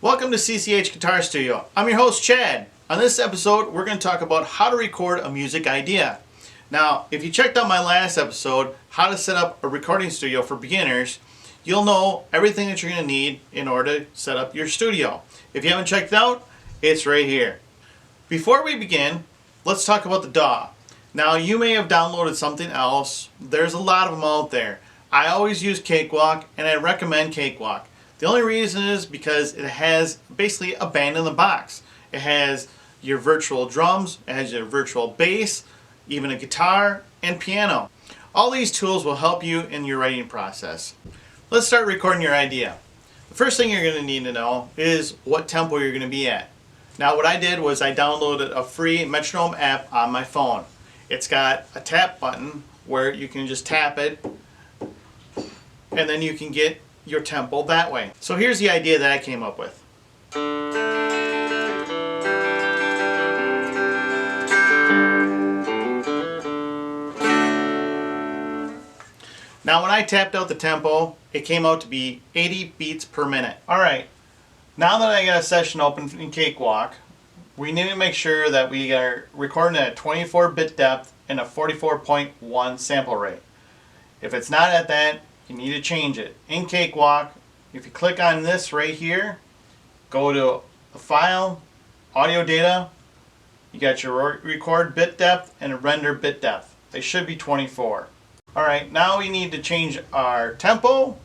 Welcome to CCH Guitar Studio. I'm your host Chad. On this episode we're going to talk about how to record a music idea. Now if you checked out my last episode, how to set up a recording studio for beginners, you'll know everything that you're going to need in order to set up your studio. If you haven't checked it out, it's right here. Before we begin, let's talk about the DAW. Now you may have downloaded something else. There's a lot of them out there. I always use Cakewalk and I recommend Cakewalk. The only reason is because it has basically a band in the box. It has your virtual drums, it has your virtual bass, even a guitar and piano. All these tools will help you in your writing process. Let's start recording your idea. The first thing you're going to need to know is what tempo you're going to be at. Now what I did was I downloaded a free metronome app on my phone. It's got a tap button where you can just tap it and then you can get your tempo that way. So here's the idea that I came up with. Now when I tapped out the tempo, it came out to be 80 beats per minute. Alright, now that I got a session open in Cakewalk, we need to make sure that we are recording at 24-bit depth and a 44.1 sample rate. If it's not at that, you need to change it. In Cakewalk, if you click on this right here, go to a file, audio data, you got your record bit depth and a render bit depth. They should be 24. Alright, now we need to change our tempo,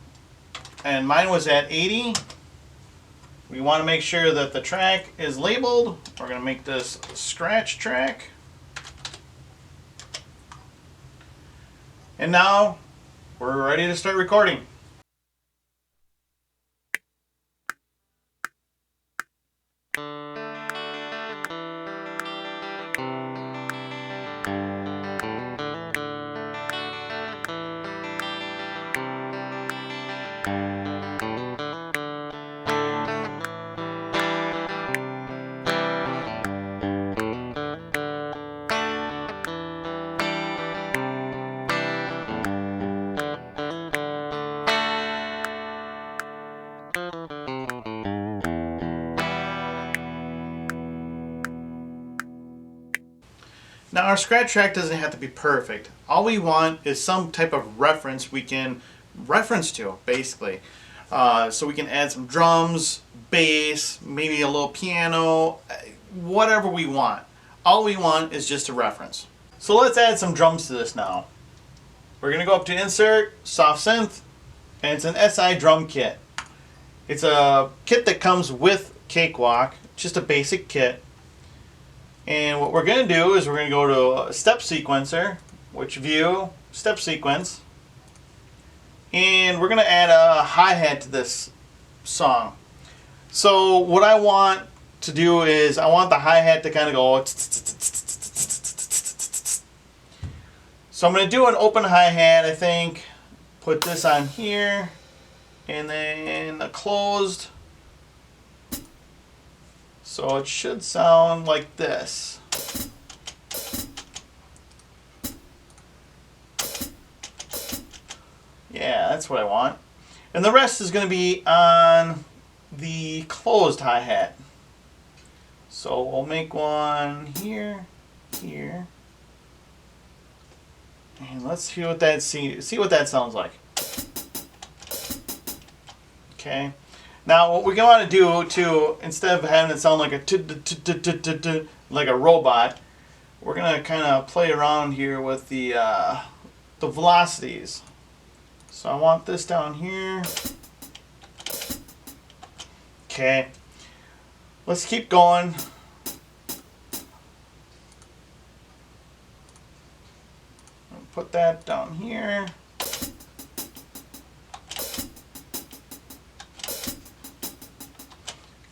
and mine was at 80. We want to make sure that the track is labeled. We're going to make this a scratch track. And now we're ready to start recording. Now our scratch track doesn't have to be perfect. All we want is some type of reference we can reference to, basically. So we can add some drums, bass, maybe a little piano, whatever we want. All we want is just a reference. So let's add some drums to this now. We're going to go up to Insert, Soft Synth, and it's an SI drum kit. It's a kit that comes with Cakewalk, just a basic kit. And what we're going to do is we're going to go to a step sequencer, which view, step sequence, and we're going to add a hi-hat to this song. So what I want to do is I want the hi-hat to kind of go. So I'm going to do an open hi-hat, I think, put this on here, and then a closed. So it should sound like this. Yeah, that's what I want. And the rest is going to be on the closed hi-hat. So we'll make one here, here. And let's see what that sounds like. Okay. Now what we're going to do too, instead of having it sound like like a robot, we're going to kind of play around here with the velocities. So I want this down here. Okay. Let's keep going. Put that down here.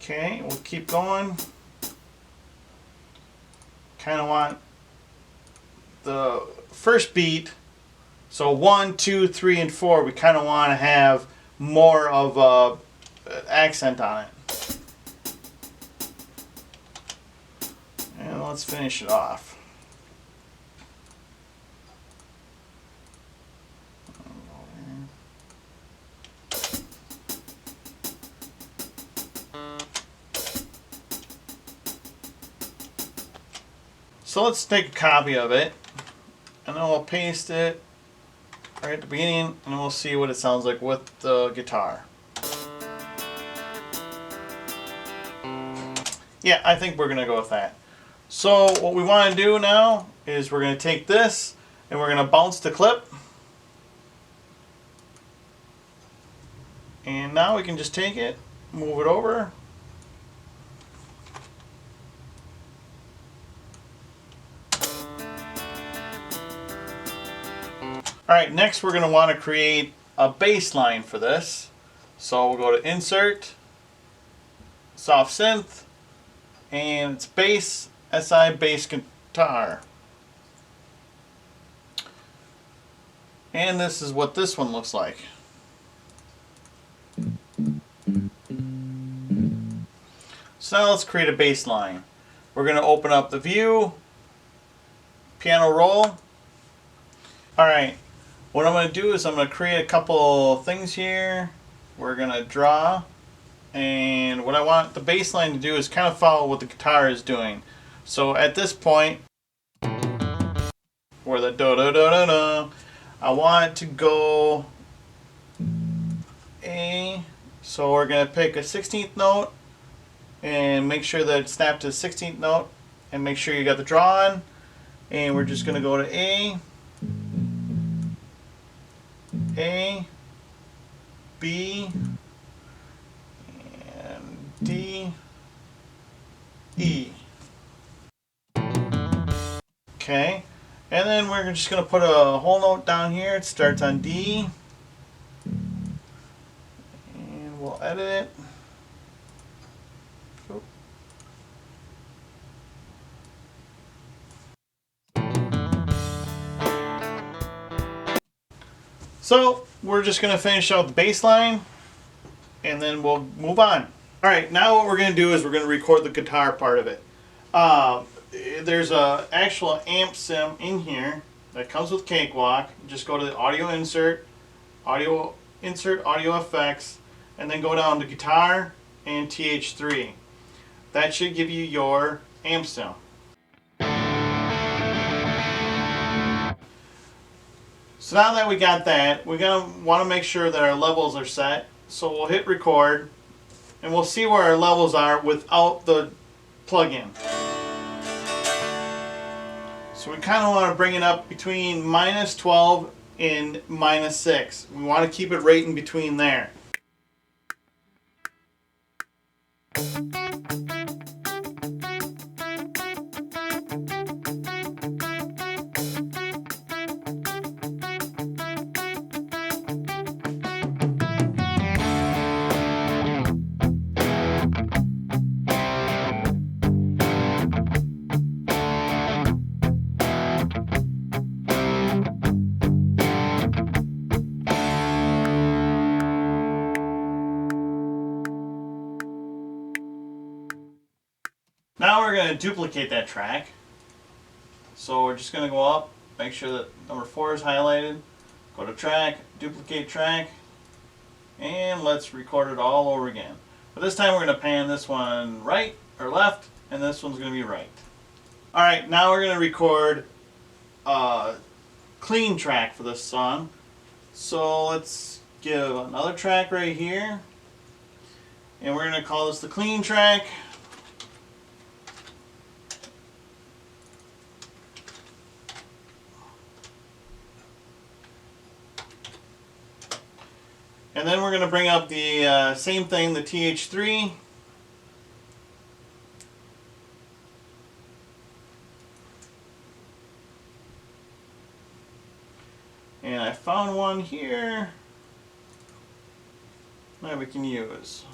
Okay, we'll keep going. Kind of want the first beat, so 1, 2, 3, and 4, we kind of want to have more of an accent on it. And let's finish it off. So let's take a copy of it, and then we'll paste it right at the beginning, and we'll see what it sounds like with the guitar. Yeah, I think we're gonna go with that. So what we want to do now is we're going to take this and we're going to bounce the clip. And now we can just take it, move it over. Alright, next we're going to want to create a bass line for this. So we'll go to Insert, Soft Synth, and it's Bass, SI Bass Guitar. And this is what this one looks like. So now let's create a bass line. We're going to open up the View, Piano Roll. Alright, what I'm going to do is I'm going to create a couple things here. We're going to draw. And what I want the bass line to do is kind of follow what the guitar is doing. So at this point, where the da da da da da, I want it to go A. So we're going to pick a 16th note and make sure that it's snapped to the 16th note, and make sure you got the draw on. And we're just going to go to A, B, and D, E. Okay, and then we're just going to put a whole note down here. It starts on D, and we'll edit it. So we're just going to finish out the bass line, and then we'll move on. Alright, now what we're going to do is we're going to record the guitar part of it. There's an actual amp sim in here that comes with Cakewalk. Just go to the audio insert, audio effects, and then go down to guitar and TH3. That should give you your amp sim. So now that we got that, we're going to want to make sure that our levels are set. So we'll hit record, and we'll see where our levels are without the plugin. So we kind of want to bring it up between -12 and -6. We want to keep it right in between there. Now we're going to duplicate that track. So we're just going to go up, make sure that number 4 is highlighted, go to track, duplicate track, and let's record it all over again. But this time we're going to pan this one right or left, and this one's going to be right. Alright, now we're going to record a clean track for this song. So let's give another track right here, and we're going to call this the clean track. And then we're going to bring up the same thing, the TH3. And I found one here that we can use.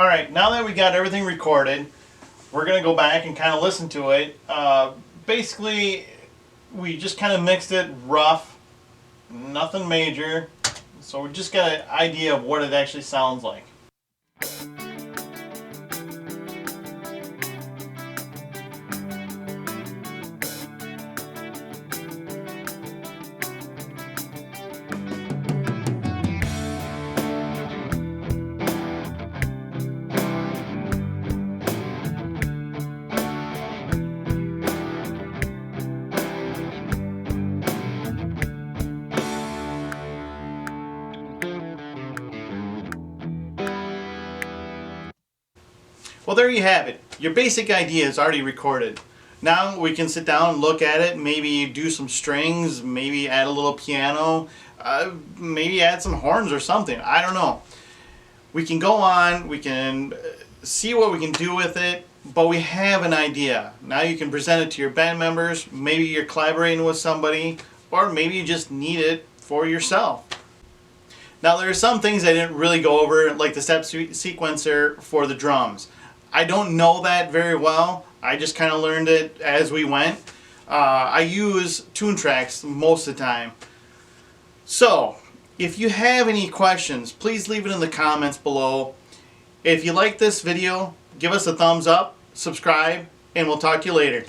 Alright, now that we got everything recorded, we're going to go back and kind of listen to it. Basically, we just kind of mixed it rough, nothing major, so we just got an idea of what it actually sounds like. Well, there you have it. Your basic idea is already recorded. Now we can sit down, look at it, maybe do some strings, maybe add a little piano, maybe add some horns or something. I don't know. We can go on, we can see what we can do with it, but we have an idea. Now you can present it to your band members, maybe you're collaborating with somebody, or maybe you just need it for yourself. Now there are some things I didn't really go over, like the step sequencer for the drums. I don't know that very well. I just kind of learned it as we went. I use tune tracks most of the time. So, if you have any questions, please leave it in the comments below. If you like this video, give us a thumbs up, subscribe, and we'll talk to you later.